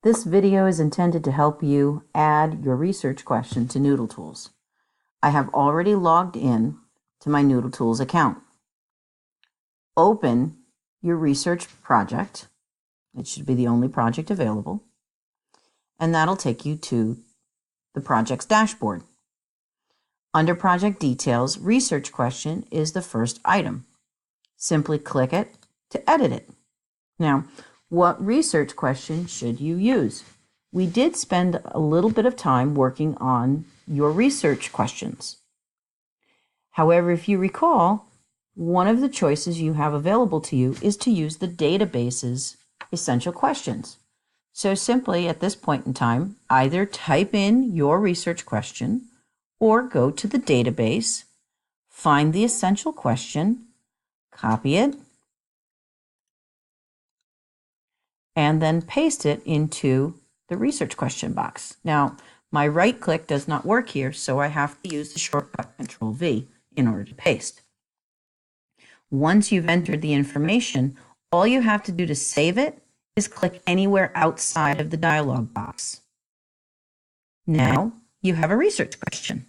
This video is intended to help you add your research question to NoodleTools. I have already logged in to my NoodleTools account. Open your research project. It should be the only project available. And that'll take you to the project's dashboard. Under Project Details, Research Question is the first item. Simply click it to edit it. Now, what research question should you use? We did spend a little bit of time working on your research questions. However, if you recall, one of the choices you have available to you is to use the database's essential questions. So simply at this point in time, either type in your research question or go to the database, find the essential question, copy it, and then paste it into the research question box. Now, my right click does not work here, so I have to use the shortcut Control-V in order to paste. Once you've entered the information, all you have to do to save it is click anywhere outside of the dialog box. Now, you have a research question.